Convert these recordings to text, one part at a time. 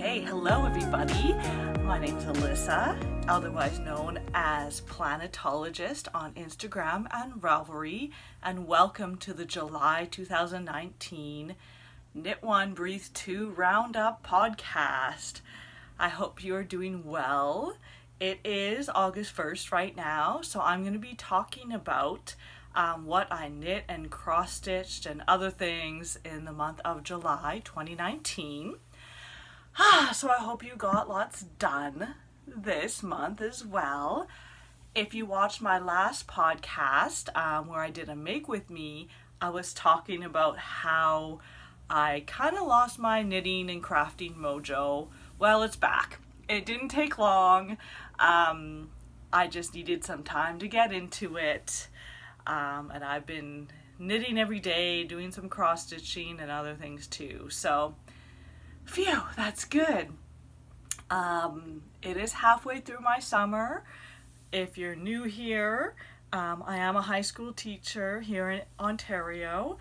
Hey, hello everybody. My name's Alyssa, otherwise known as Planetologist on Instagram and Ravelry, and welcome to the July 2019 Knit One, Breathe Two Roundup podcast. I hope you are doing well. It is August 1st right now, so I'm going to be talking about what I knit and cross-stitched and other things in the month of July 2019. So I hope you got lots done this month as well. If you watched my last podcast where I did a make with me, I was talking about how I kind of lost my knitting and crafting mojo. Well, it's back. It didn't take long. I just needed some time to get into it. And I've been knitting every day, doing some cross stitching and other things too. So phew, that's good. It is halfway through my summer. If you're new here, I am a high school teacher here in Ontario,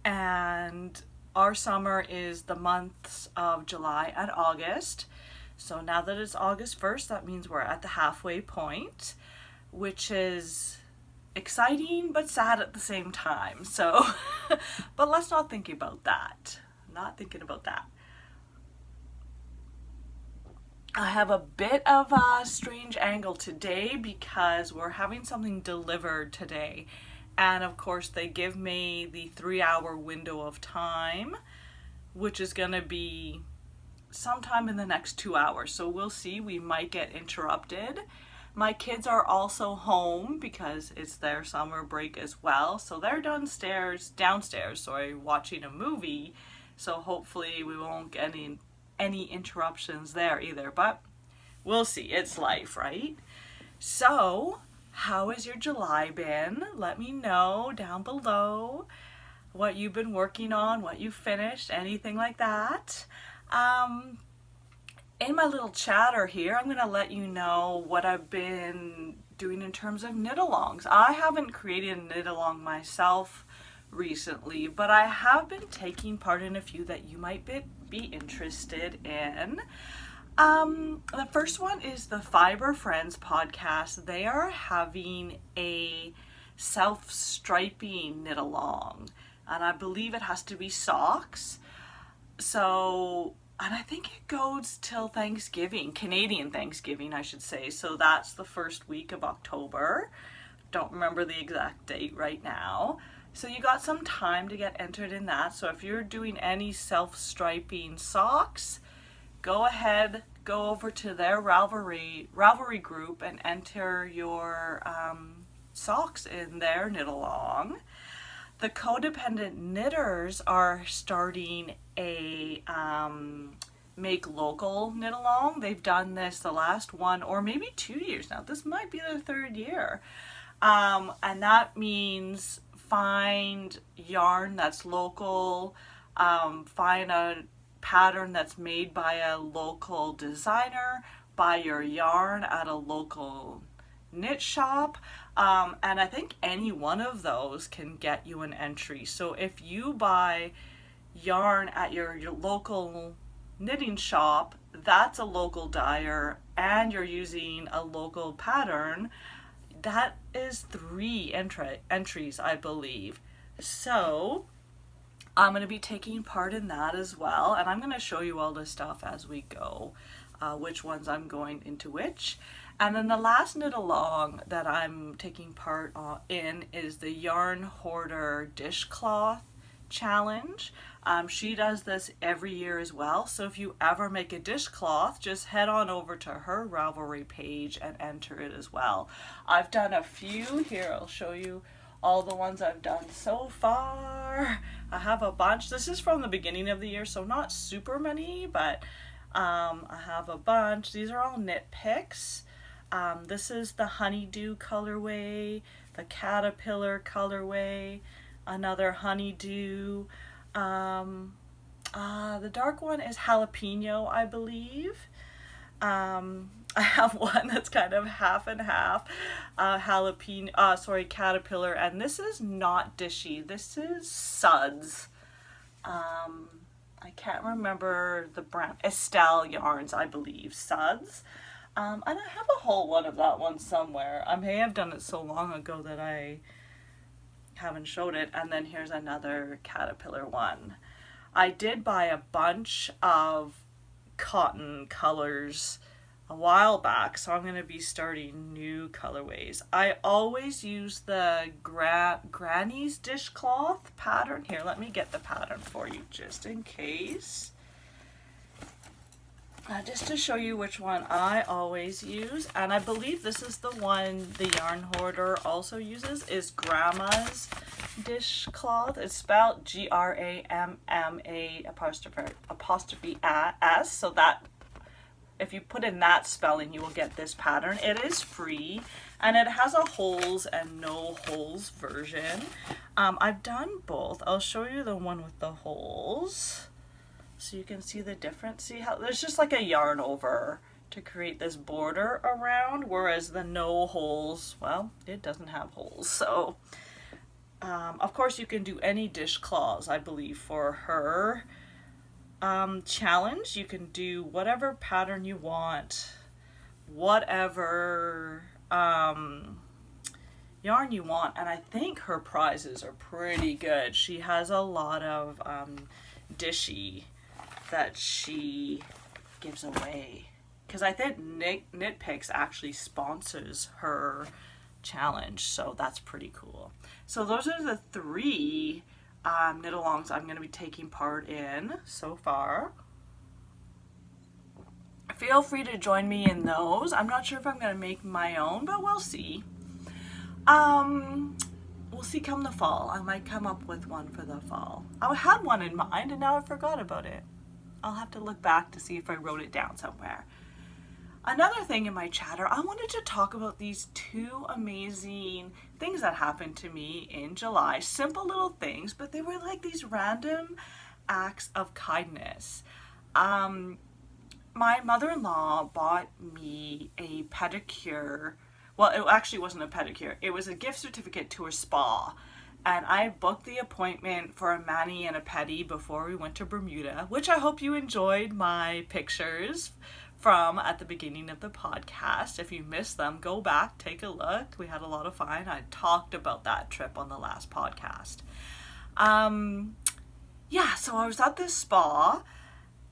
and our summer is the months of July and August. So now that it's August 1st, that means we're at the halfway point, which is exciting but sad at the same time. So, but let's not think about that. Not thinking about that. I have a bit of a strange angle today because we're having something delivered today. And of course they give me the 3-hour window of time, which is going to be sometime in the next 2 hours. So we'll see, we might get interrupted. My kids are also home because it's their summer break as well. So they're downstairs, watching a movie. So hopefully we won't get any interruptions there either, but we'll see. It's life, right? So how has your July been? Let me know down below what you've been working on, what you finished, anything like that. In my little chatter here, I'm going to let you know what I've been doing in terms of knit-alongs. I haven't created a knit-along myself recently, but I have been taking part in a few that you might be interested in. The first one is the Fiber Friends podcast. They are having a self-striping knit-along, and I believe it has to be socks. So, and I think it goes till Thanksgiving, Canadian Thanksgiving, I should say. So that's the first week of October. Don't remember the exact date right now. So you got some time to get entered in that. So if you're doing any self-striping socks, go ahead, go over to their Ravelry group and enter your socks in their knit-along. The Codependent Knitters are starting a make local knit-along. They've done this the last 1 or maybe 2 years now. This might be their 3rd year. And that means find yarn that's local, find a pattern that's made by a local designer, buy your yarn at a local knit shop, and I think any one of those can get you an entry. So if you buy yarn at your local knitting shop, that's a local dyer, and you're using a local pattern, that is 3 entries, I believe. So I'm going to be taking part in that as well, and I'm going to show you all this stuff as we go, which ones I'm going into which. And then the last knit along that I'm taking part in is the Yarn Hoarder Dishcloth Challenge. She does this every year as well, so if you ever make a dishcloth, just head on over to her Ravelry page and enter it as well. I've done a few here. I'll show you all the ones I've done so far. I have a bunch. This is from the beginning of the year, so not super many, but I have a bunch. These are all knit picks. This is the Honeydew colorway, the Caterpillar colorway, another Honeydew. The dark one is Jalapeno, I believe. I have one that's kind of half and half, Caterpillar, and this is not Dishy, this is Suds. I can't remember the brand, Estelle yarns, I believe, suds. And I have a whole one of that one somewhere. I may have done it so long ago that I haven't showed it. And then here's another Caterpillar one. I did buy a bunch of cotton colors a while back, so I'm going to be starting new colorways. I always use the Granny's dishcloth pattern. Here, let me get the pattern for you just in case. Just to show you which one I always use, and I believe this is the one the Yarn Hoarder also uses, is Grandma's dishcloth. It's spelled GRAMMA_S, so that if you put in that spelling, you will get this pattern. It is free, and it has a holes and no holes version. I've done both. I'll show you the one with the holes so you can see the difference. See how there's just like a yarn over to create this border around, whereas the no holes, well, it doesn't have holes. So of course you can do any dishcloths, I believe, for her challenge. You can do whatever pattern you want, whatever yarn you want, and I think her prizes are pretty good. She has a lot of dishy that she gives away, because I think Knit Picks actually sponsors her challenge, so that's pretty cool. So those are the 3 knit alongs I'm going to be taking part in so far. Feel free to join me in those. I'm not sure if I'm going to make my own, but we'll see. We'll see come the fall. I might come up with one for the fall. I had one in mind and now I forgot about it. I'll have to look back to see if I wrote it down somewhere. Another thing in my chatter, I wanted to talk about these 2 amazing things that happened to me in July. Simple little things, but they were like these random acts of kindness. My mother-in-law bought me a pedicure. Well, it actually wasn't a pedicure. It was a gift certificate to a spa. And I booked the appointment for a mani and a pedi before we went to Bermuda, which I hope you enjoyed my pictures from at the beginning of the podcast. If you missed them, go back, take a look. We had a lot of fun. I talked about that trip on the last podcast. Yeah, so I was at this spa,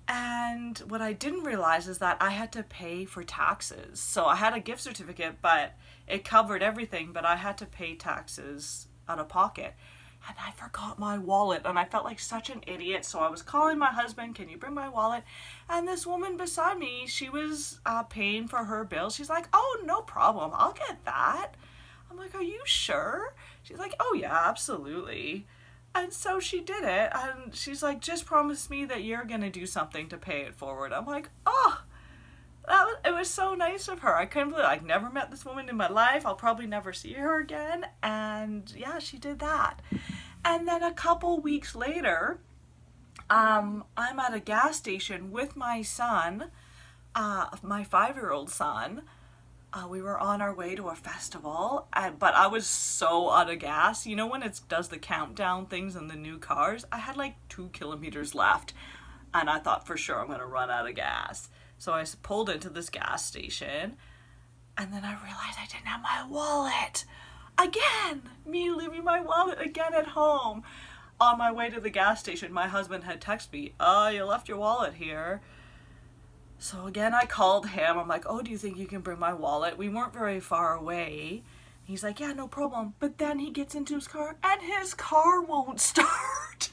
and what I didn't realize is that I had to pay for taxes. So I had a gift certificate, but it covered everything, but I had to pay taxes out of pocket. And I forgot my wallet, and I felt like such an idiot. So I was calling my husband, can you bring my wallet? And this woman beside me, she was paying for her bill. She's like, oh, no problem, I'll get that. I'm like, are you sure? She's like, oh yeah, absolutely. And so she did it, and she's like, just promise me that you're gonna do something to pay it forward. I'm like, oh, it was so nice of her. I couldn't believe it. I've never met this woman in my life. I'll probably never see her again. And yeah, she did that. And then a couple weeks later, I'm at a gas station with my son, my 5-year-old son. We were on our way to a festival, but I was so out of gas. You know when it does the countdown things in the new cars? I had like 2 kilometers left, and I thought for sure I'm going to run out of gas. So I pulled into this gas station, and then I realized I didn't have my wallet. Again! Me leaving my wallet again at home. On my way to the gas station, my husband had texted me, you left your wallet here. So again, I called him. I'm like, oh, do you think you can bring my wallet? We weren't very far away. He's like, yeah, no problem. But then he gets into his car, and his car won't start.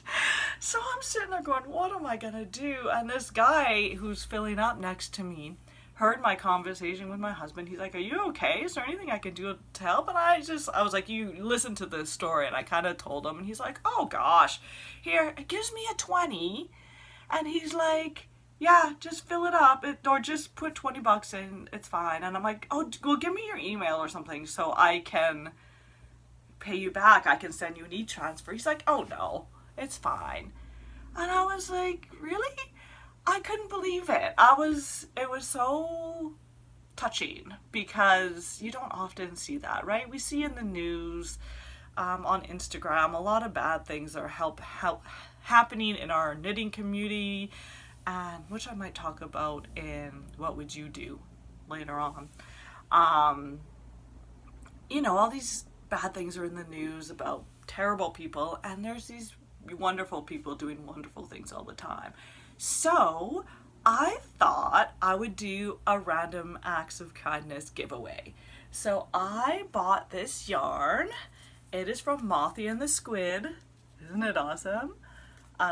So I'm sitting there going, what am I gonna do? And this guy who's filling up next to me heard my conversation with my husband. He's like, are you okay? Is there anything I can do to help? And I was like, you listen to this story. And I kind of told him, and he's like, oh gosh, here, it gives me a 20. And he's like, yeah, just fill it up, or just put $20 in, it's fine. And I'm like, oh, well, give me your email or something so I can pay you back. I can send you an e-transfer. He's like, oh no, it's fine. And I was like, really? I couldn't believe it. It was so touching, because you don't often see that, right? We see in the news, on Instagram, a lot of bad things are happening in our knitting community, and which I might talk about in What Would You Do later on. You know, all these bad things are in the news about terrible people, and there's these wonderful people doing wonderful things all the time. So I thought I would do a random acts of kindness giveaway. So I bought this yarn. It is from Mothie and the Squid. Isn't it awesome?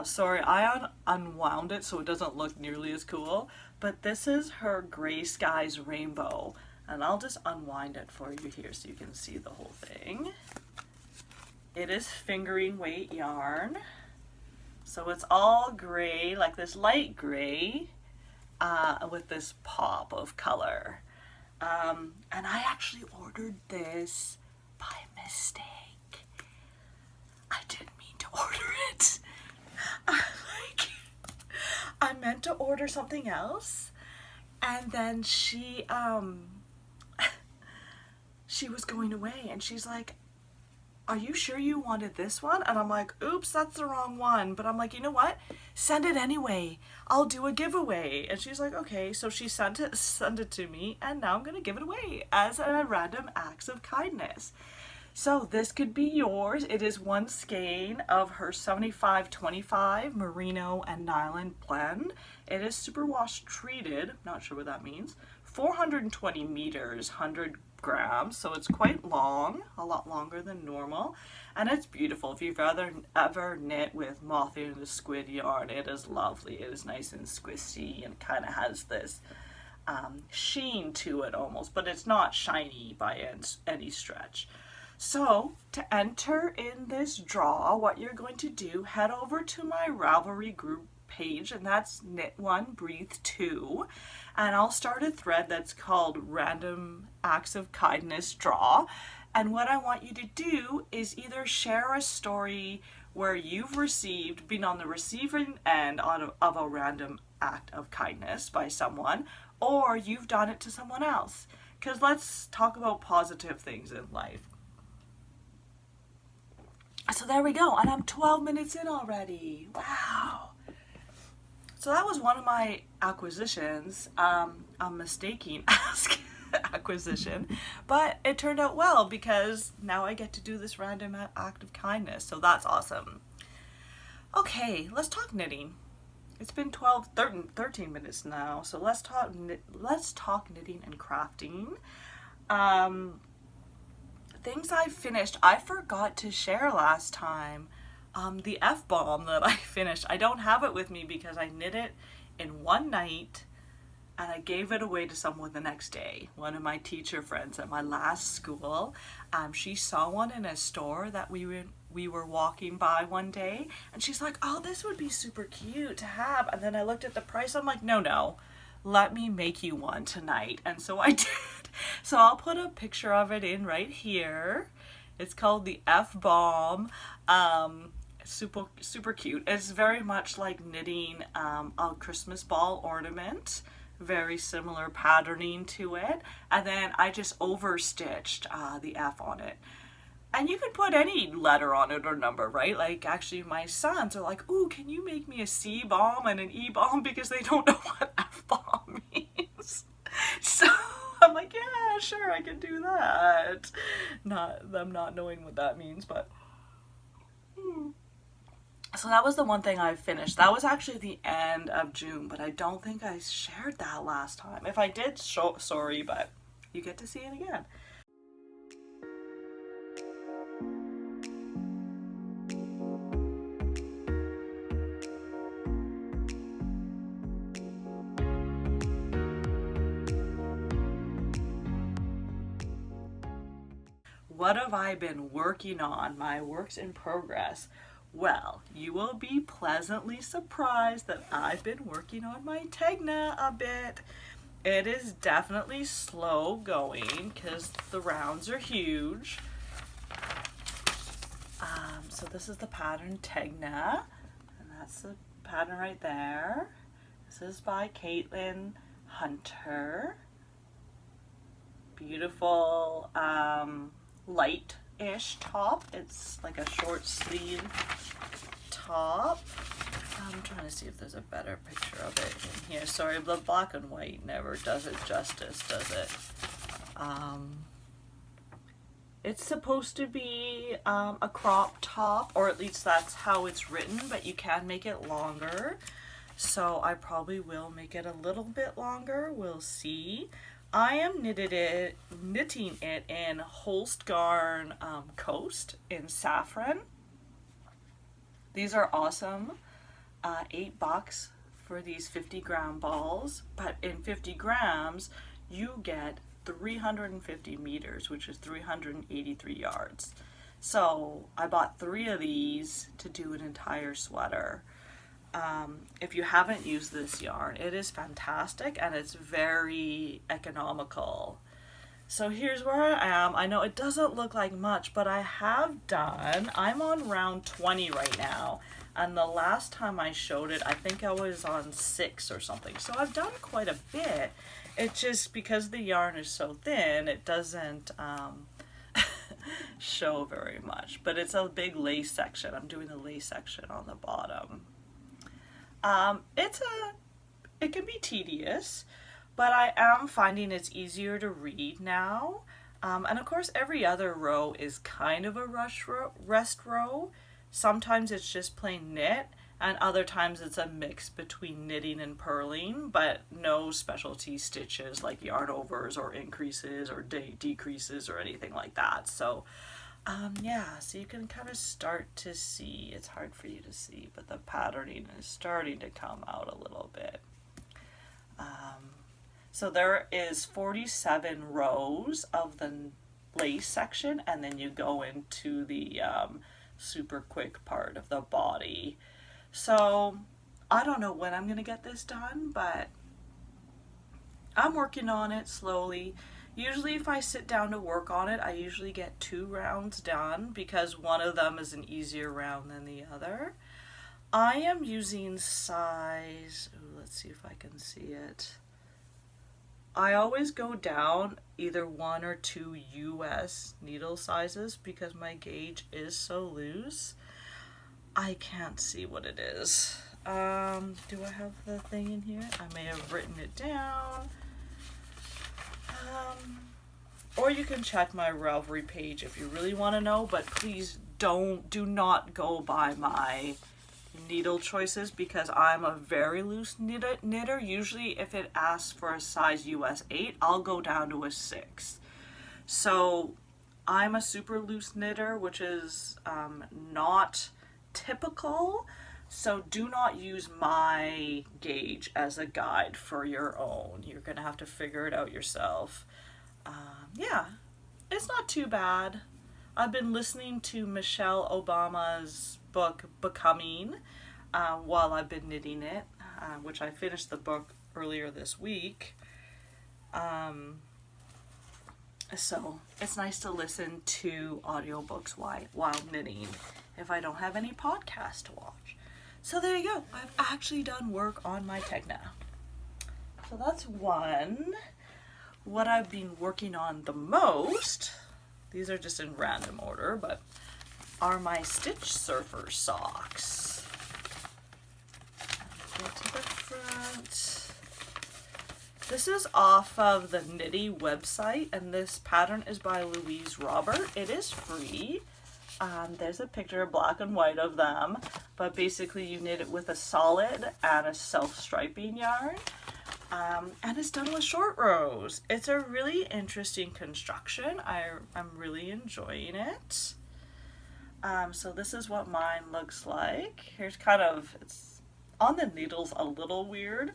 Sorry, I unwound it so it doesn't look nearly as cool, but this is her Gray Skies Rainbow, and I'll just unwind it for you here so you can see the whole thing. It is fingering weight yarn, so it's all gray, like this light gray, with this pop of color. And I actually ordered this by mistake. I didn't mean to order it. I meant to order something else, and then she was going away, and she's like, "Are you sure you wanted this one?" And I'm like, "Oops, that's the wrong one." But I'm like, you know what? Send it anyway. I'll do a giveaway. And she's like, okay. So she sent it to me, and now I'm gonna give it away as a random acts of kindness. So this could be yours. It is one skein of her 75-25 merino and nylon blend. It is superwash treated, not sure what that means. 420 meters, 100 grams, so it's quite long, a lot longer than normal, and it's beautiful. If you've ever knit with Mothie and the Squid yarn, it is lovely. It is nice and squishy and kind of has this sheen to it almost, but it's not shiny by any stretch. So to enter in this draw, what you're going to do, head over to my Ravelry group page, and that's Knit 1 Breathe 2, and I'll start a thread that's called Random Acts of Kindness Draw. And what I want you to do is either share a story where you've been on the receiving end of a random act of kindness by someone, or you've done it to someone else, because let's talk about positive things in life. So there we go, and I'm 12 minutes in already. Wow. So that was one of my acquisitions, a mistaking acquisition, but it turned out well because now I get to do this random act of kindness, so that's awesome. Okay, let's talk knitting. It's been 13 minutes now, so let's talk knitting and crafting. Things I finished. I forgot to share last time the F-bomb that I finished. I don't have it with me because I knit it in one night and I gave it away to someone the next day. One of my teacher friends at my last school, she saw one in a store that we were walking by one day, and she's like, "Oh, this would be super cute to have." And then I looked at the price. I'm like, no, let me make you one tonight. And so I did. So I'll put a picture of it in right here. It's called the F-bomb. Super cute. It's very much like knitting a Christmas ball ornament. Very similar patterning to it. And then I just overstitched the F on it. And you can put any letter on it or number, right? Like, actually, my sons are like, "Ooh, can you make me a C-bomb and an E-bomb?" Because they don't know what F-bomb means. So I'm like, yeah, sure, I can do that. Not them not knowing what that means, but... So that was the one thing I finished. That was actually the end of June, but I don't think I shared that last time. If I did, sorry, but you get to see it again. What have I been working on? My works in progress. Well, you will be pleasantly surprised that I've been working on my Tegna a bit. It is definitely slow going because the rounds are huge. So this is the pattern Tegna, and that's the pattern right there. This is by Caitlin Hunter. Beautiful light-ish top. It's like a short sleeve top. I'm trying to see if there's a better picture of it in here. Sorry, the black and white never does it justice, does it? It's supposed to be a crop top, or at least that's how it's written, but you can make it longer. So I probably will make it a little bit longer. We'll see. I am knitting it in Holstgarn Coast in saffron. These are awesome. $8 for these 50-gram balls, but in 50 grams you get 350 meters, which is 383 yards. So I bought 3 of these to do an entire sweater. If you haven't used this yarn, it is fantastic and it's very economical. So here's where I am. I know it doesn't look like much, but I'm on round 20 right now. And the last time I showed it, I think I was on 6 or something. So I've done quite a bit. It's just because the yarn is so thin, it doesn't show very much. But it's a big lace section. I'm doing the lace section on the bottom. It can be tedious, but I am finding it's easier to read now. And of course, every other row is kind of a rest row. Sometimes it's just plain knit, and other times it's a mix between knitting and purling, but no specialty stitches like yarn overs or increases or decreases or anything like that. So yeah, so you can kind of start to see, it's hard for you to see, but the patterning is starting to come out a little bit. So there is 47 rows of the lace section, and then you go into the super quick part of the body. So I don't know when I'm gonna get this done, but I'm working on it slowly. Usually if I sit down to work on it, I usually get 2 rounds done because one of them is an easier round than the other. I am using size, let's see if I can see it. I always go down either 1 or 2 US needle sizes because my gauge is so loose. I can't see what it is. Do I have the thing in here? I may have written it down. Or you can check my Ravelry page if you really want to know, but please do not go by my needle choices because I'm a very loose knitter. Usually if it asks for a size US 8, I'll go down to a 6. So I'm a super loose knitter, which is not typical. So do not use my gauge as a guide for your own. You're gonna have to figure it out yourself. Yeah, it's not too bad. I've been listening to Michelle Obama's book Becoming while I've been knitting it, which I finished the book earlier this week. So it's nice to listen to audiobooks while knitting if I don't have any podcast to watch. So there you go. I've actually done work on my Tegna. So that's one. What I've been working on the most, these are just in random order, but are my Stitch Surfer socks. Get to the front. This is off of the Knitty website, and this pattern is by Louise Robert. It is free. There's a picture, black and white, of them, but basically you knit it with a solid and a self-striping yarn. And it's done with short rows. It's a really interesting construction. I'm really enjoying it. So this is what mine looks like. Here's kind of, it's on the needles a little weird.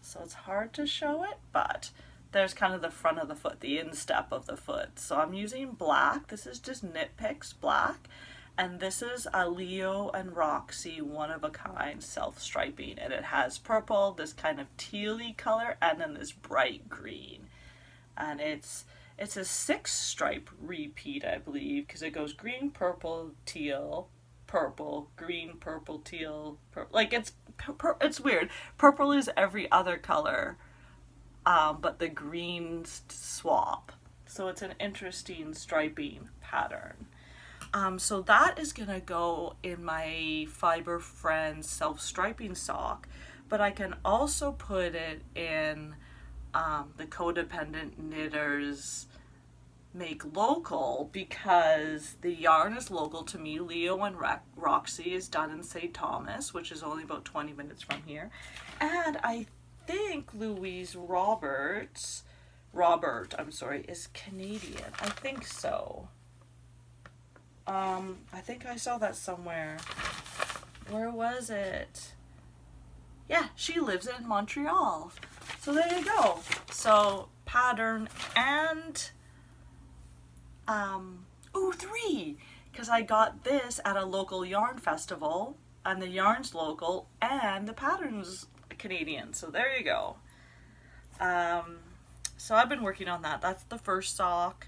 So it's hard to show it, but there's kind of the front of the foot, the instep of the foot. So I'm using black. This is just Knit Picks black. And this is a Leo and Roxy one-of-a-kind self-striping. And it has purple, this kind of tealy color, and then this bright green. And it's a 6-stripe repeat, I believe, because it goes green, purple, teal, purple, green, purple, teal, purple. Like, it's weird. Purple is every other color, but the greens swap. So it's an interesting striping pattern. So that is gonna go in my Fiber Friends self-striping sock, but I can also put it in the Codependent Knitters Make Local, because the yarn is local to me. Leo and Roxy is done in St. Thomas, which is only about 20 minutes from here. And I think Louise Robert, is Canadian. I think so. I think I saw that somewhere. Where was it? Yeah, she lives in Montreal. So there you go. So pattern and 3, because I got this at a local yarn festival, and the yarn's local and the pattern's Canadian. So there you go. So I've been working on that. That's the first sock.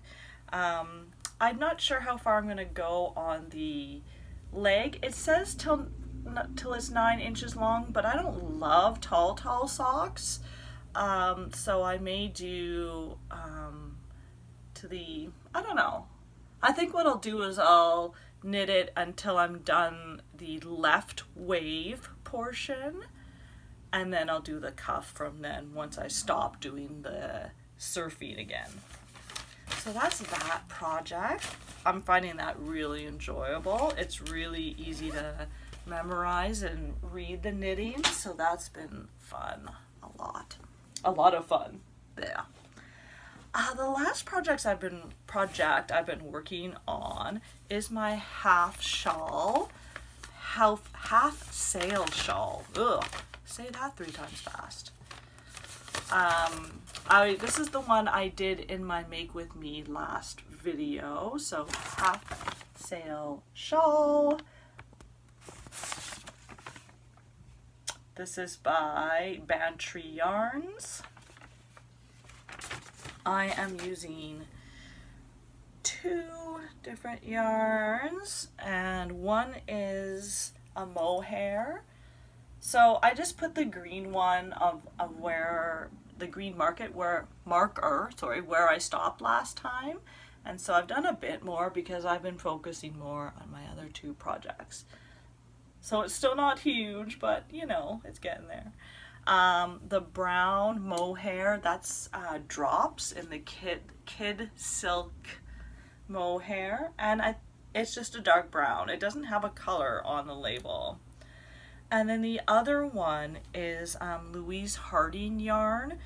I'm not sure how far I'm gonna go on the leg. It says till it's 9 inches long, but I don't love tall socks. So I may do to the, I don't know. I think what I'll do is I'll knit it until I'm done the left wave portion, and then I'll do the cuff from then once I stop doing the surfing again. So that's that project. I'm finding that really enjoyable. It's really easy to memorize and read the knitting, so that's been fun. A lot of fun. Yeah. The last project I've been working on is my half sail shawl. Ugh, say that 3 times fast. This is the one I did in my Make With Me last video. So half sail shawl. This is by Bantry Yarns. I am using 2 different yarns, and one is a mohair. So I just put the green one of where the green marker where I stopped last time, and so I've done a bit more because I've been focusing more on my other 2 projects. So it's still not huge, but you know, it's getting there. The brown mohair, that's Drops in the Kid Silk mohair, and it's just a dark brown. It doesn't have a color on the label. And then the other one is Louise Harding yarn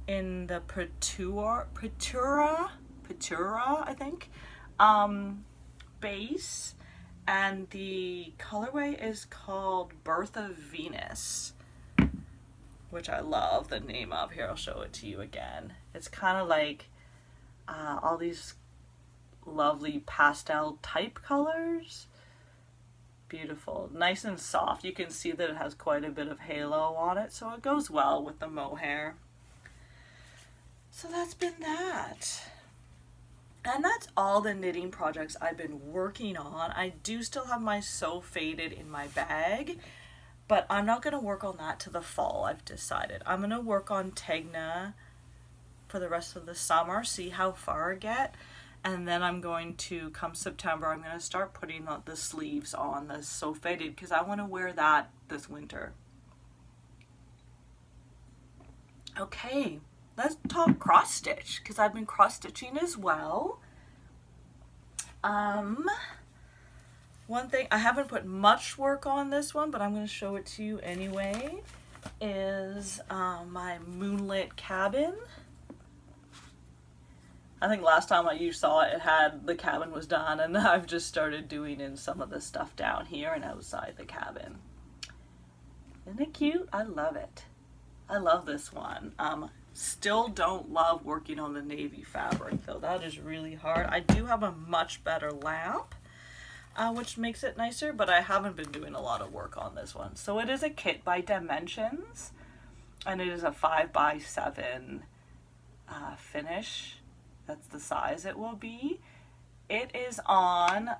in the Petura, I think, base. And the colorway is called Birth of Venus, which I love the name of. Here, I'll show it to you again. It's kind of like all these lovely pastel type colors. Beautiful, nice and soft. You can see that it has quite a bit of halo on it, so it goes well with the mohair. So that's been that. And that's all the knitting projects I've been working on. I do still have my Sew Faded in my bag, but I'm not going to work on that to the fall, I've decided. I'm going to work on Tegna for the rest of the summer, see how far I get. And then I'm going to, come September, I'm going to start putting the sleeves on the Sew Faded, because I want to wear that this winter. Okay, let's talk cross stitch, because I've been cross stitching as well. One thing, I haven't put much work on this one, but I'm going to show it to you anyway, is my Moonlit Cabin. I think last time you saw it, the cabin was done, and I've just started doing in some of the stuff down here and outside the cabin. Isn't it cute? I love it. I love this one. Still don't love working on the navy fabric though. That is really hard. I do have a much better lamp, which makes it nicer, but I haven't been doing a lot of work on this one. So it is a kit by Dimensions, and it is a 5x7 finish. That's the size it will be. It is on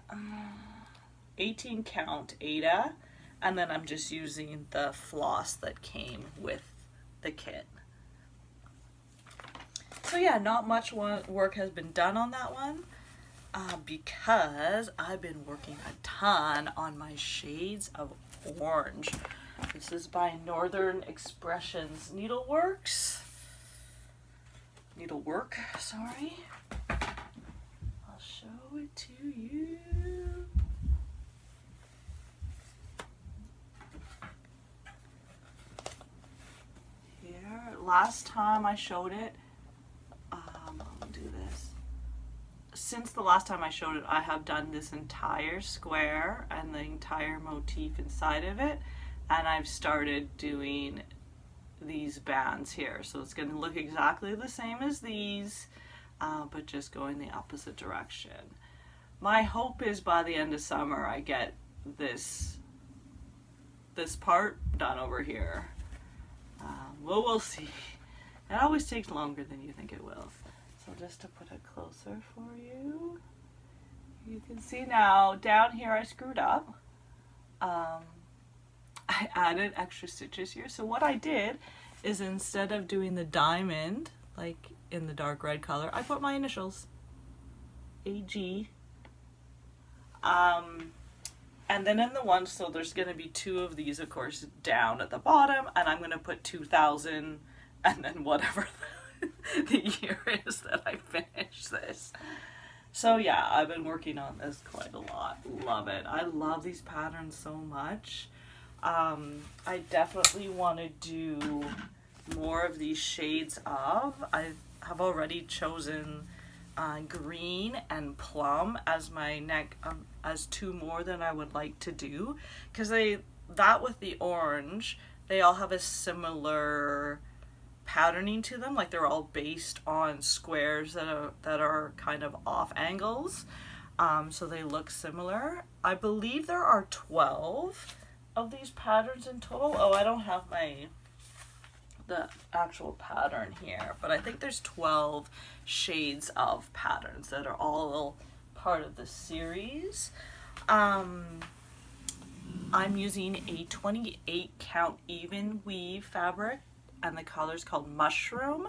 18 count Aida, and then I'm just using the floss that came with the kit. So yeah, not much work has been done on that one. because I've been working a ton on my shades of orange. This is by Northern Expressions Needlework, sorry. I'll show it to you. Here, last time I showed it, I'll do this. Since the last time I showed it, I have done this entire square and the entire motif inside of it, and I've started doing these bands here. So it's going to look exactly the same as these, but just going the opposite direction. My hope is by the end of summer I get this part done over here. Well, we'll see. It always takes longer than you think it will. So just to put it closer for you, you can see now down here I screwed up. I added extra stitches here. So what I did is, instead of doing the diamond like in the dark red color, I put my initials, AG. And then in the one, so there's going to be 2 of these, of course, down at the bottom, and I'm going to put 2000 and then whatever the year is that I finish this. So yeah, I've been working on this quite a lot. Love it. I love these patterns so much. I definitely want to do more of these shades of. I have already chosen green and plum as my as 2 more than I would like to do, because that with the orange, they all have a similar patterning to them, like they're all based on squares that are kind of off angles, so they look similar. I believe there are 12 of these patterns in total. Oh, I don't have the actual pattern here, but I think there's 12 shades of patterns that are all part of the series. I'm using a 28 count even weave fabric, and the color's called Mushroom,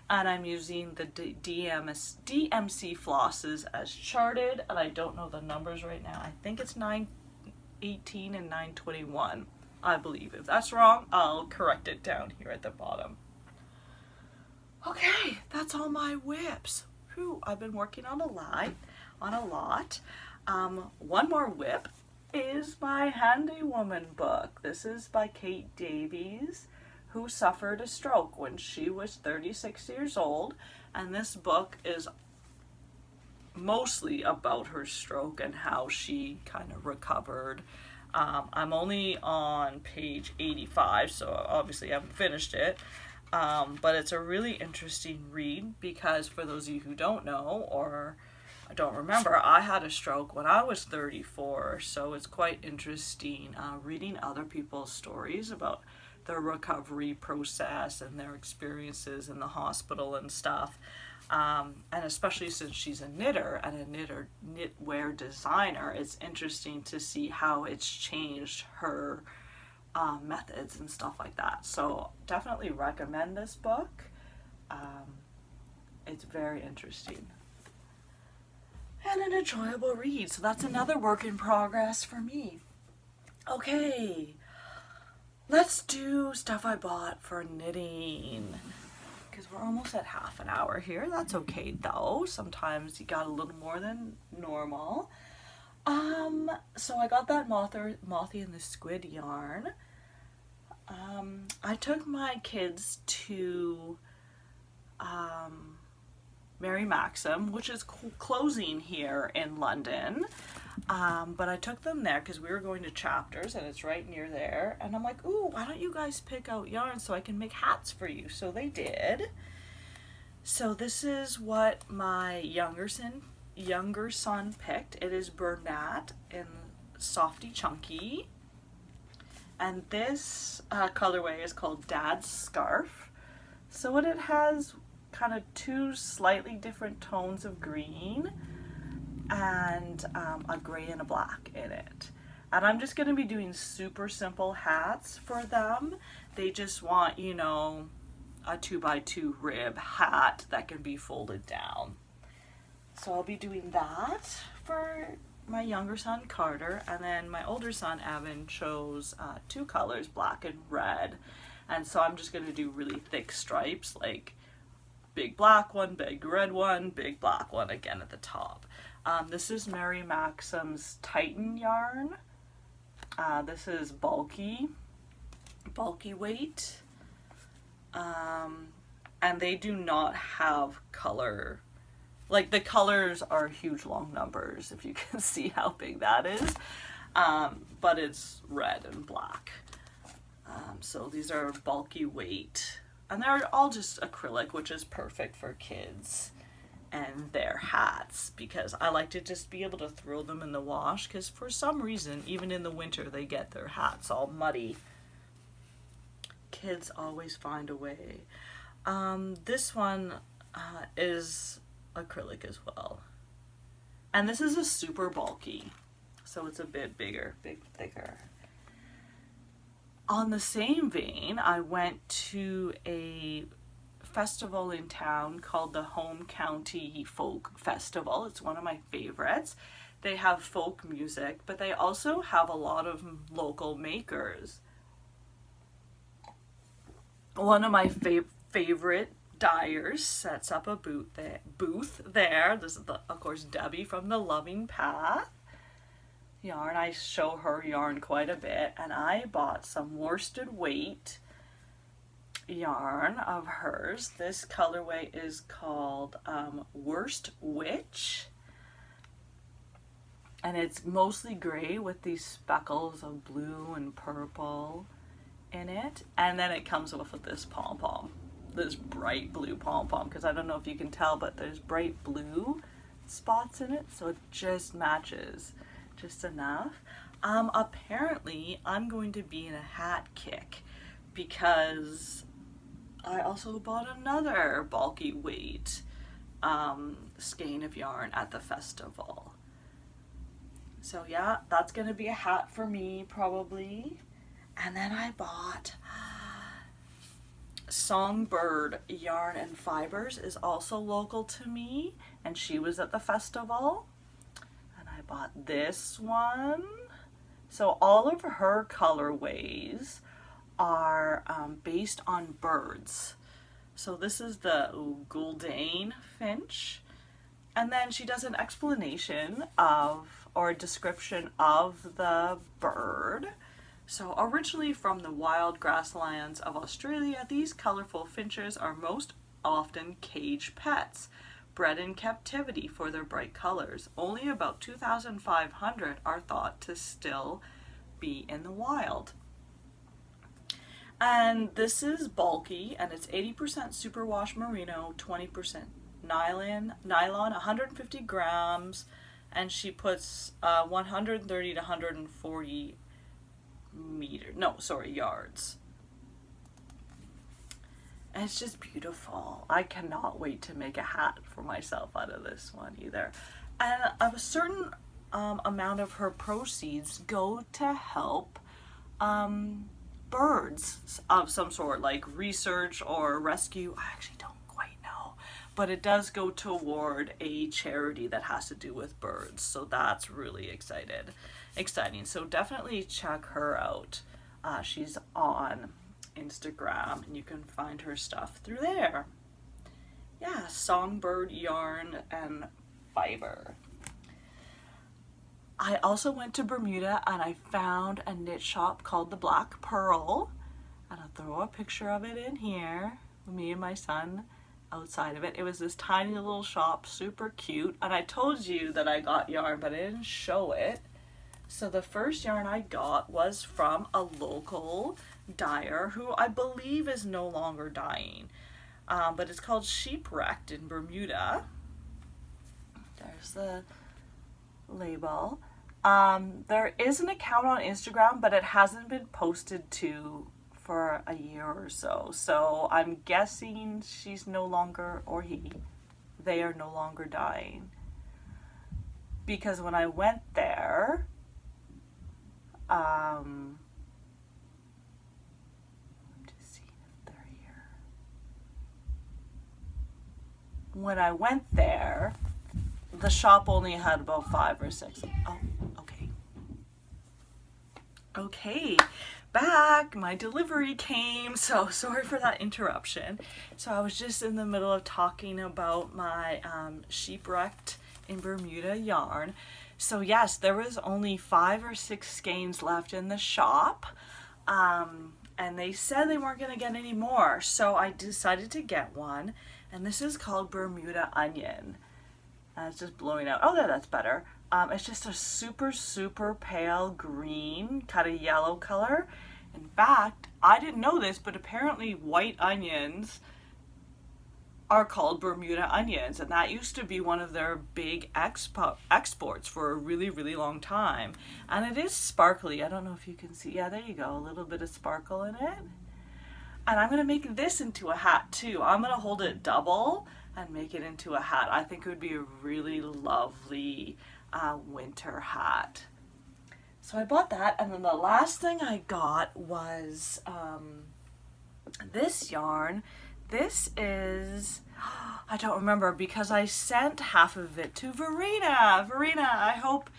and I'm using the DMC flosses as charted, and I don't know the numbers right now. I think it's 918 and 921. I believe. If that's wrong, I'll correct it down here at the bottom. Okay, that's all my whips. Whew, I've been working on a lot. One more whip is my Handy Woman book. This is by Kate Davies, who suffered a stroke when she was 36 years old, and this book is mostly about her stroke and how she kind of recovered. I'm only on page 85, so obviously I haven't finished it, but it's a really interesting read, because for those of you who don't know or don't remember, I had a stroke when I was 34, so it's quite interesting reading other people's stories about their recovery process and their experiences in the hospital and stuff. And especially since she's a knitter and a knitwear designer, it's interesting to see how it's changed her methods and stuff like that. So definitely recommend this book. It's very interesting and an enjoyable read. So that's another work in progress for me. Okay, let's do stuff I bought for knitting, because we're almost at half an hour here. That's okay though. Sometimes you got a little more than normal. So I got that Mothy and the Squid yarn. I took my kids to Mary Maxim, which is closing here in London. But I took them there because we were going to Chapters and it's right near there. And I'm like, ooh, why don't you guys pick out yarn so I can make hats for you? So they did. So this is what my younger son picked. It is Bernat in Softy Chunky. And this colorway is called Dad's Scarf. So what it has kind of 2 slightly different tones of green and a gray and a black in it. And I'm just going to be doing super simple hats for them. They just want, you know, a 2x2 rib hat that can be folded down. So I'll be doing that for my younger son Carter, and then my older son Evan chose 2 colors, black and red. And so I'm just going to do really thick stripes, like big black one, big red one, big black one again at the top. This is Mary Maxim's Titan yarn. This is bulky weight. And they do not have color. Like, the colors are huge long numbers, if you can see how big that is. But it's red and black. So these are bulky weight. And they're all just acrylic, which is perfect for kids and their hats, because I like to just be able to throw them in the wash, because for some reason, even in the winter, they get their hats all muddy. Kids always find a way. This one is acrylic as well. And this is a super bulky, so it's a bit bigger, thicker. On the same vein, I went to a festival in town called the Home County Folk Festival. It's one of my favorites. They have folk music, but they also have a lot of local makers. One of my favorite dyers sets up a booth there. This is, of course, Debbie from the Loving Path yarn. I show her yarn quite a bit, and I bought some worsted weight yarn of hers. This colorway is called Worst Witch, and it's mostly gray with these speckles of blue and purple in it, and then it comes with this pom-pom, this bright blue pom-pom, because I don't know if you can tell, but there's bright blue spots in it, so it just matches just enough. Apparently I'm going to be in a hat kick, because I also bought another bulky weight skein of yarn at the festival. So yeah, that's gonna be a hat for me probably. And then I bought Songbird Yarn and Fibers, is also local to me, and she was at the festival. And I bought this one. So all of her colorways are based on birds. So this is the Gouldane finch. And then she does an explanation of, or a description of the bird. So originally from the wild grasslands of Australia, these colorful finches are most often cage pets, bred in captivity for their bright colors. Only about 2,500 are thought to still be in the wild. And this is bulky, and it's 80% superwash merino, 20% nylon, 150 grams, and she puts 130 to 140 yards. And it's just beautiful. I cannot wait to make a hat for myself out of this one either. And a certain amount of her proceeds go to help birds of some sort, like research or rescue. I actually don't quite know, but it does go toward a charity that has to do with birds, so that's really exciting. So definitely check her out. She's on Instagram, and you can find her stuff through there. Yeah, Songbird Yarn and Fiber. I also went to Bermuda, and I found a knit shop called the Black Pearl, and I'll throw a picture of it in here, me and my son outside of it. It was this tiny little shop, super cute, and I told you that I got yarn, but I didn't show it. So the first yarn I got was from a local dyer who I believe is no longer dyeing, but it's called Sheepwrecked in Bermuda. There's the label. There is an account on Instagram, but it hasn't been posted to for a year or so. So I'm guessing she's no longer, or they are no longer dyeing. Because when I went there, I'm just seeing if they're here. When I went there, the shop only had about 5 or 6. Oh, okay. Okay, back. My delivery came, so sorry for that interruption. So I was just in the middle of talking about my Sheepwrecked in Bermuda yarn. So yes, there was only 5 or 6 skeins left in the shop, and they said they weren't going to get any more, so I decided to get one, and this is called Bermuda Onion. It's just blowing out. Oh, there, that's better. It's just a super, super pale green, kind of yellow color. In fact, I didn't know this, but apparently white onions are called Bermuda onions, and that used to be one of their big exports for a really, really long time. And it is sparkly. I don't know if you can see. Yeah, there you go. A little bit of sparkle in it. And I'm going to make this into a hat too. I'm going to hold it double and make it into a hat. I think it would be a really lovely winter hat. So I bought that, and then the last thing I got was this yarn. This is, I don't remember because I sent half of it to Verena. Verena, I hope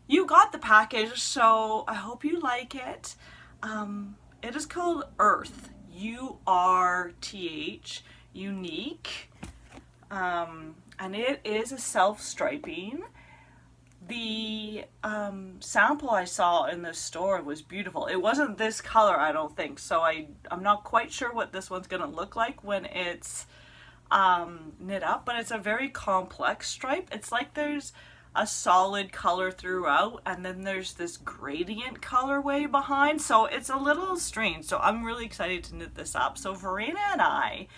you got the package, so I hope you like it. It is called Earth, URTH, unique. And it is a self-striping. The sample I saw in the store was beautiful. It wasn't this color, I don't think, so I'm not quite sure what this one's gonna look like when it's knit up, but it's a very complex stripe. It's like there's a solid color throughout, and then there's this gradient colorway behind, so it's a little strange. So I'm really excited to knit this up. So Verena and I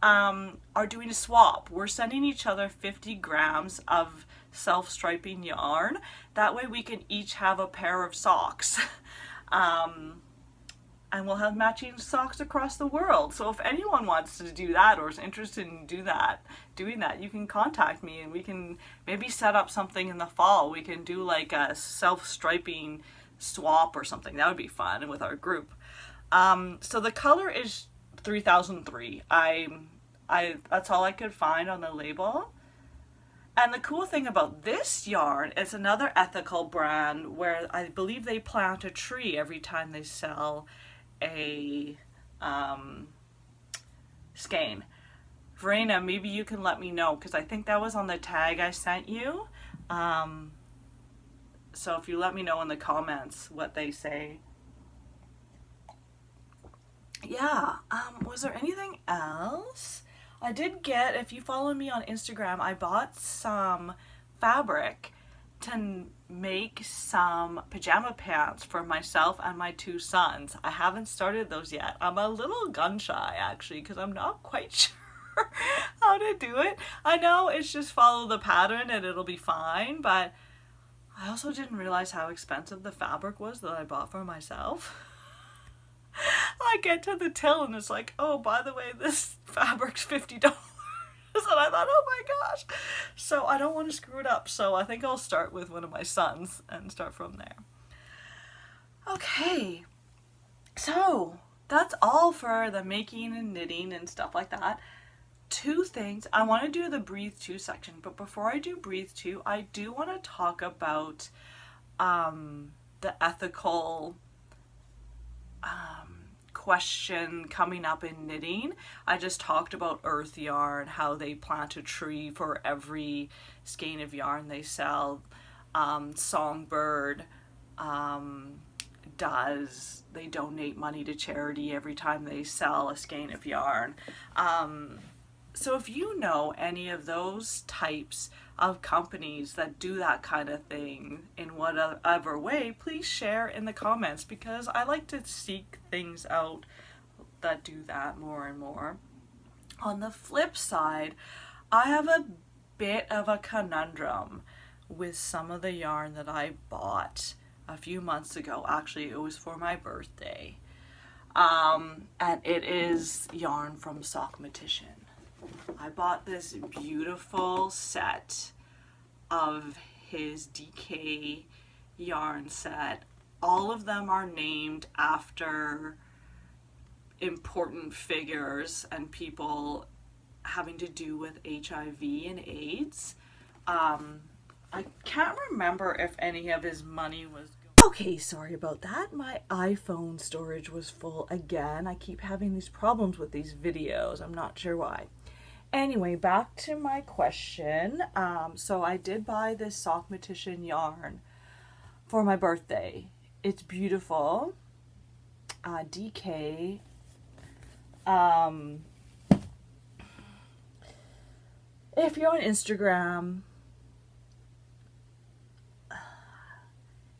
are doing a swap. We're sending each other 50 grams of self-striping yarn. That way we can each have a pair of socks. And we'll have matching socks across the world. So if anyone wants to do that or is interested in doing that, you can contact me, and we can maybe set up something in the fall. We can do like a self-striping swap or something. That would be fun with our group. So the color is 3003. That's all I could find on the label. And the cool thing about this yarn, it's another ethical brand where I believe they plant a tree every time they sell a skein. Verena, maybe you can let me know, because I think that was on the tag I sent you. So if you let me know in the comments what they say. Yeah, was there anything else? I did get, if you follow me on Instagram, I bought some fabric to make some pajama pants for myself and my 2 sons. I haven't started those yet. I'm a little gun shy actually, because I'm not quite sure how to do it. I know it's just follow the pattern and it'll be fine, but I also didn't realize how expensive the fabric was that I bought for myself. I get to the till and it's like, oh, by the way, this fabric's $50. And I thought, oh my gosh. So I don't want to screw it up. So I think I'll start with one of my sons and start from there. Okay. So that's all for the making and knitting and stuff like that. 2 things. I want to do the Breathe 2 section, but before I do Breathe 2, I do want to talk about the ethical question coming up in knitting. I just talked about Earth Yarn, how they plant a tree for every skein of yarn they sell. Songbird they donate money to charity every time they sell a skein of yarn. So if you know any of those types of companies that do that kind of thing in whatever way, please share in the comments, because I like to seek things out that do that more and more. On the flip side, I have a bit of a conundrum with some of the yarn that I bought a few months ago. Actually, it was for my birthday. And it is yarn from Sockmatician. I bought this beautiful set of his DK yarn set. All of them are named after important figures and people having to do with HIV and AIDS. I can't remember if any of his money was. Okay, sorry about that. My iPhone storage was full again. I keep having these problems with these videos. I'm not sure why. Anyway, back to my question. So I did buy this Sockmatician yarn for my birthday. It's beautiful. DK. If you're on Instagram,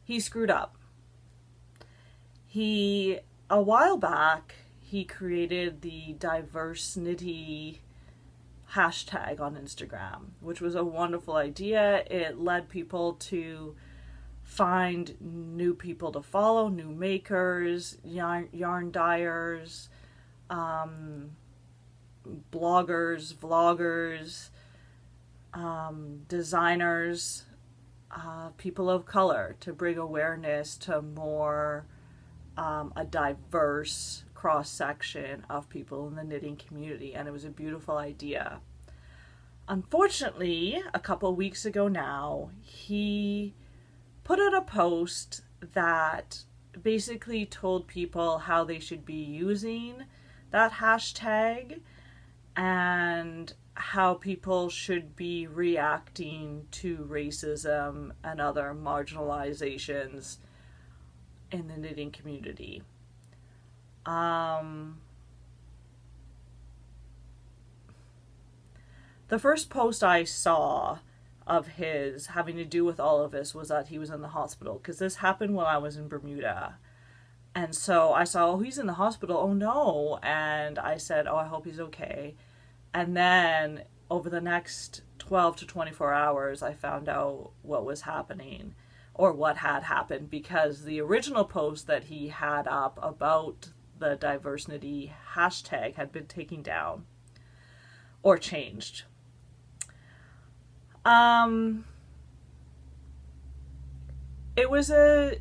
he screwed up. A while back, he created the diversity hashtag on Instagram, which was a wonderful idea. It led people to find new people to follow, new makers, yarn dyers, bloggers, vloggers, designers, people of color, to bring awareness to more a diverse cross section of people in the knitting community, and it was a beautiful idea. Unfortunately, a couple weeks ago now, he put out a post that basically told people how they should be using that hashtag and how people should be reacting to racism and other marginalizations in the knitting community. The first post I saw of his having to do with all of this was that he was in the hospital, because this happened while I was in Bermuda. And so I saw, oh, he's in the hospital, oh no. And I said, oh, I hope he's okay. And then over the next 12 to 24 hours, I found out what was happening, or what had happened, because the original post that he had up about the diversity hashtag had been taken down or changed.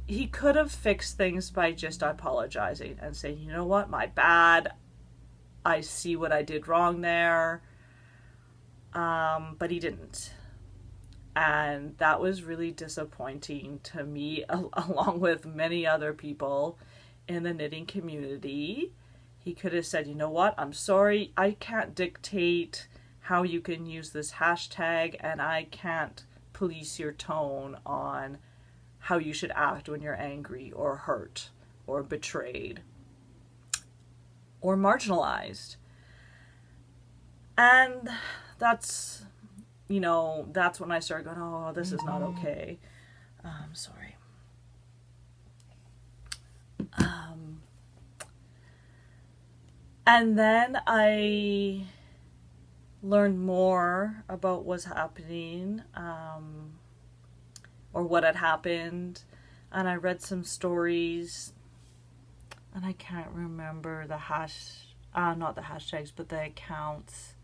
He could have fixed things by just apologizing and saying, you know what, my bad. I see what I did wrong there. But he didn't. And that was really disappointing to me, along with many other people in the knitting community. He could have said, you know what, I'm sorry, I can't dictate how you can use this hashtag, and I can't police your tone on how you should act when you're angry or hurt or betrayed or marginalized. And that's when I started going, oh, this is not okay. Sorry. And then I learned more about what's happening, or what had happened, and I read some stories, and I can't remember the not the hashtags, but the accounts.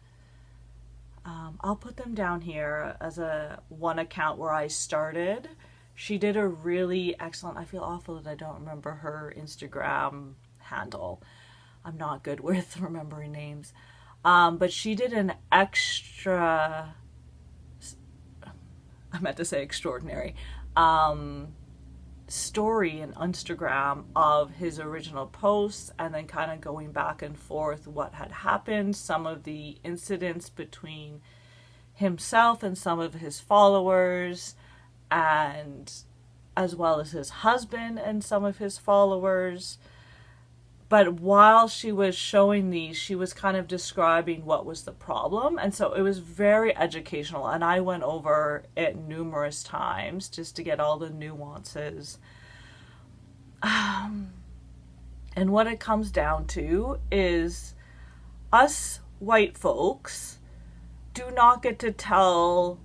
I'll put them down here as one account where I started. She did a really excellent, I feel awful that I don't remember her Instagram handle. I'm not good with remembering names. But she did an extra, I meant to say extraordinary, story in Instagram of his original posts, and then kind of going back and forth what had happened, some of the incidents between himself and some of his followers, and as well as his husband and some of his followers. But while she was showing these, she was kind of describing what was the problem. And so it was very educational. And I went over it numerous times just to get all the nuances. And what it comes down to is us white folks do not get to tell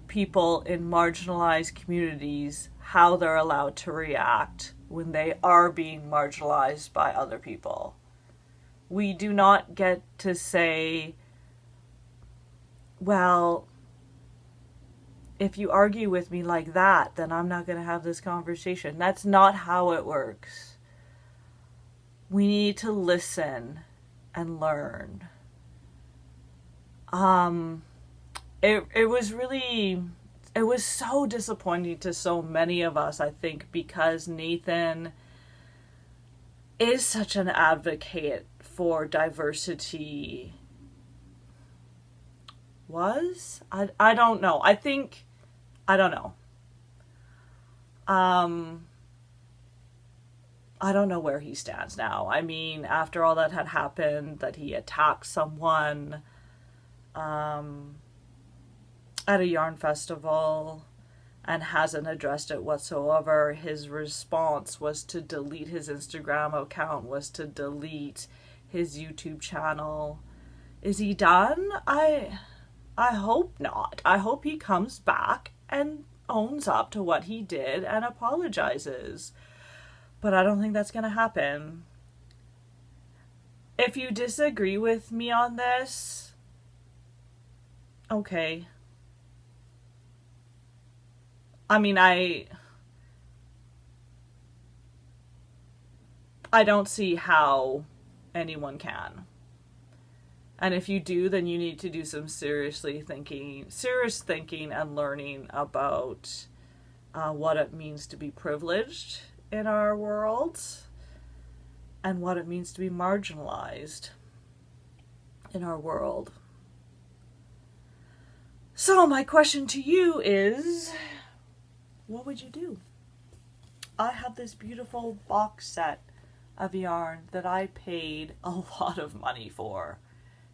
people in marginalized communities how they're allowed to react when they are being marginalized by other people. We do not get to say, well, if you argue with me like that, then I'm not going to have this conversation. That's not how it works. We need to listen and learn. it was really, it was so disappointing to so many of us, I think, because Nathan is such an advocate for diversity. I don't know. I don't know. I don't know where he stands now. I mean, after all that had happened, that he attacked someone at a yarn festival and hasn't addressed it whatsoever. His response was to delete his Instagram account, was to delete his YouTube channel. Is he done? I hope not. I hope he comes back and owns up to what he did and apologizes. But I don't think that's going to happen. If you disagree with me on this, okay. I mean, I don't see how anyone can. And if you do, then you need to do some serious thinking and learning about what it means to be privileged in our world and what it means to be marginalized in our world. So my question to you is, what would you do? I have this beautiful box set of yarn that I paid a lot of money for.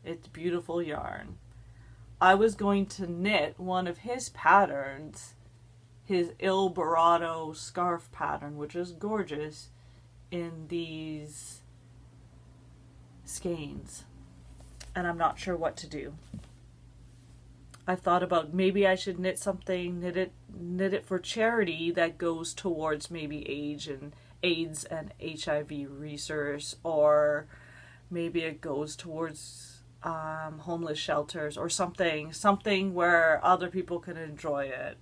It's beautiful yarn. I was going to knit one of his patterns, his Il Barato scarf pattern, which is gorgeous, in these skeins. And I'm not sure what to do. I've thought about maybe I should knit it for charity that goes towards maybe AIDS and HIV research, or maybe it goes towards homeless shelters or something where other people can enjoy it.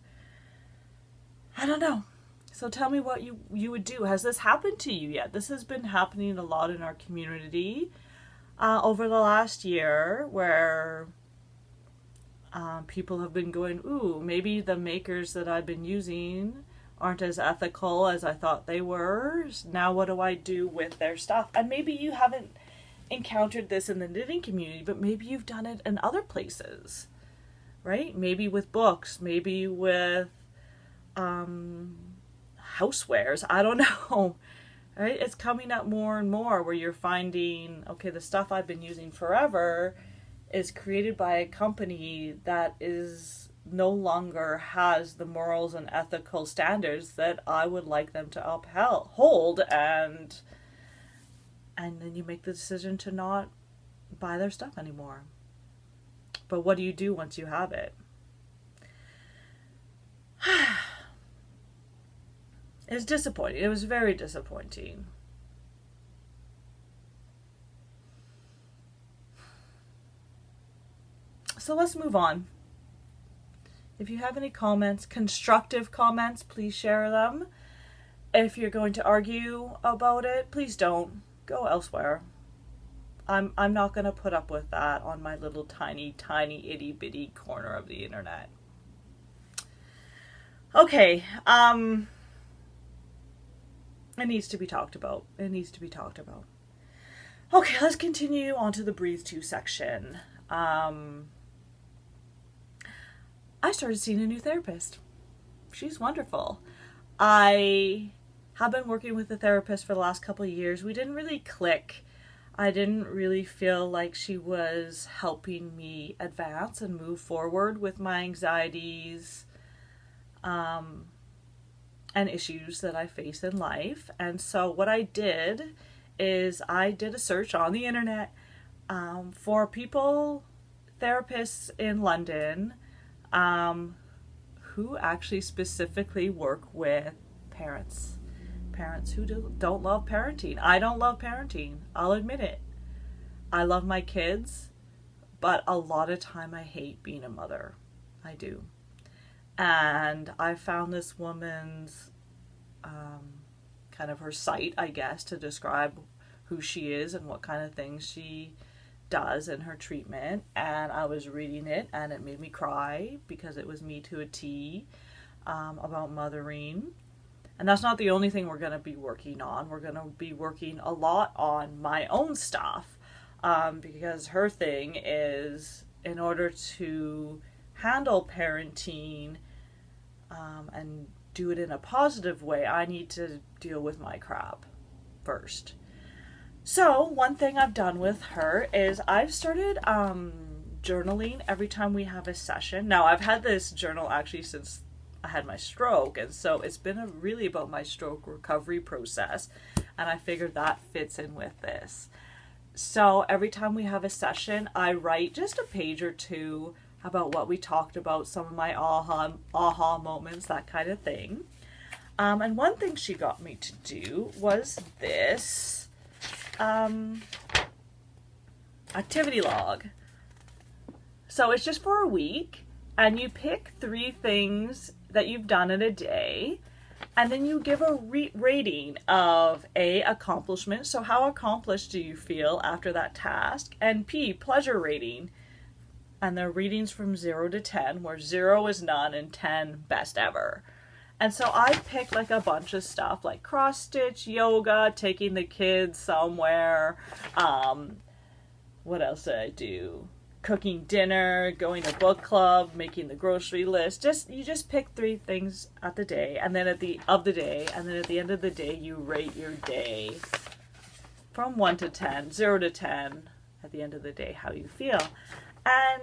I don't know. So tell me what you would do. Has this happened to you yet? This has been happening a lot in our community over the last year, where people have been going, ooh, maybe the makers that I've been using aren't as ethical as I thought they were. Now what do I do with their stuff? And maybe you haven't encountered this in the knitting community, but maybe you've done it in other places, right? Maybe with books, maybe with housewares. I don't know, right? It's coming up more and more where you're finding, okay, the stuff I've been using forever is created by a company that is no longer has the morals and ethical standards that I would like them to uphold, and then you make the decision to not buy their stuff anymore. But what do you do once you have it? It's disappointing. It was very disappointing. So let's move on. If you have any comments, constructive comments, please share them. If you're going to argue about it, please don't. Go elsewhere. I'm not going to put up with that on my little tiny itty bitty corner of the internet. Okay, it needs to be talked about. Okay, let's continue on to the Breathe To section. I started seeing a new therapist. She's wonderful. I have been working with a therapist for the last couple of years. We didn't really click. I didn't really feel like she was helping me advance and move forward with my anxieties and issues that I face in life. And so what I did is I did a search on the internet for therapists in London, who actually specifically work with parents who don't love parenting. I don't love parenting. I'll admit it. I love my kids, but a lot of time I hate being a mother. I do. And I found this woman's kind of her site, I guess, to describe who she is and what kind of things she does in her treatment, and I was reading it and it made me cry because it was me to a T, about mothering. And that's not the only thing we're going to be working on. We're going to be working a lot on my own stuff, because her thing is, in order to handle parenting and do it in a positive way, I need to deal with my crap first. So one thing I've done with her is I've started journaling every time we have a session. Now, I've had this journal actually since I had my stroke, and so it's been really about my stroke recovery process, and I figured that fits in with this. So every time we have a session, I write just a page or two about what we talked about, some of my aha moments, that kind of thing. And one thing she got me to do was this activity log. So it's just for a week, and you pick 3 things that you've done in a day, and then you give a rating of A, accomplishment, so how accomplished do you feel after that task, and P, pleasure rating, and the readings from 0 to 10, where 0 is none and 10 best ever. And so I picked like a bunch of stuff like cross stitch, yoga, taking the kids somewhere. What else did I do? Cooking dinner, going to book club, making the grocery list. You just pick 3 things at the day, and then at the end of the day you rate your day from 1 to 10, 0 to 10 at the end of the day, how you feel. And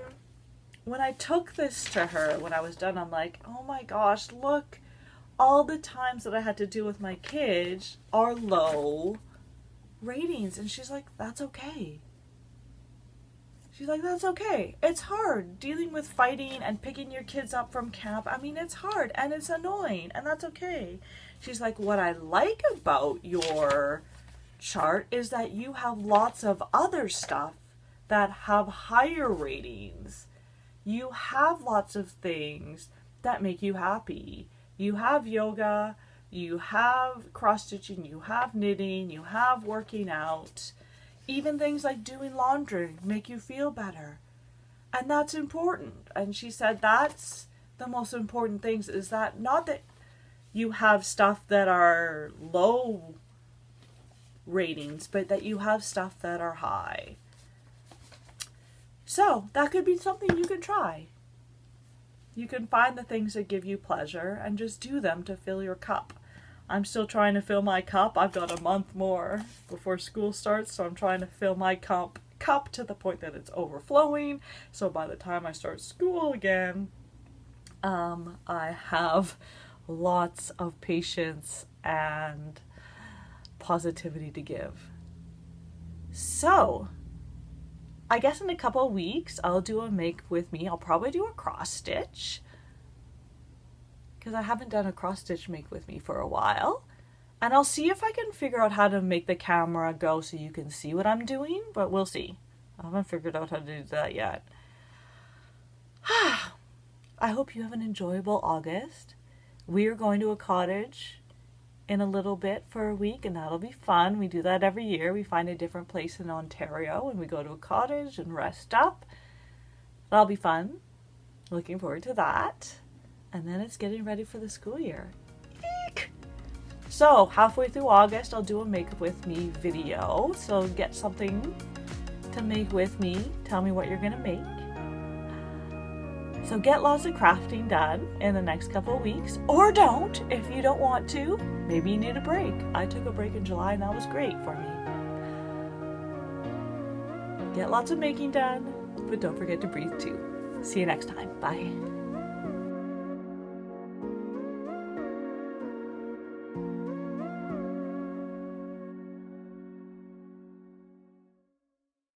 when I took this to her when I was done, I'm like, oh my gosh, look, all the times that I had to deal with my kids are low ratings. And she's like, that's okay. She's like, that's okay. It's hard dealing with fighting and picking your kids up from camp. I mean, it's hard and it's annoying, and that's okay. She's like, what I like about your chart is that you have lots of other stuff that have higher ratings. You have lots of things that make you happy. You have yoga, you have cross-stitching, you have knitting, you have working out. Even things like doing laundry make you feel better. And that's important. And she said that's the most important things, is that not that you have stuff that are low ratings, but that you have stuff that are high. So that could be something you can try. You can find the things that give you pleasure and just do them to fill your cup. I'm still trying to fill my cup. I've got a month more before school starts, so I'm trying to fill my cup to the point that it's overflowing. So by the time I start school again, I have lots of patience and positivity to give. So I guess in a couple of weeks, I'll do a make with me. I'll probably do a cross stitch, because I haven't done a cross stitch make with me for a while. And I'll see if I can figure out how to make the camera go so you can see what I'm doing, but we'll see. I haven't figured out how to do that yet. I hope you have an enjoyable August. We are going to a cottage in a little bit for a week, and that'll be fun. We do that every year. We find a different place in Ontario and we go to a cottage and rest up. That'll be fun. Looking forward to that. And then it's getting ready for the school year. Eek! So halfway through August, I'll do a make with me video. So get something to make with me. Tell me what you're gonna make. So get lots of crafting done in the next couple of weeks, or don't if you don't want to. Maybe you need a break. I took a break in July and that was great for me. Get lots of making done, but don't forget to breathe too. See you next time. Bye.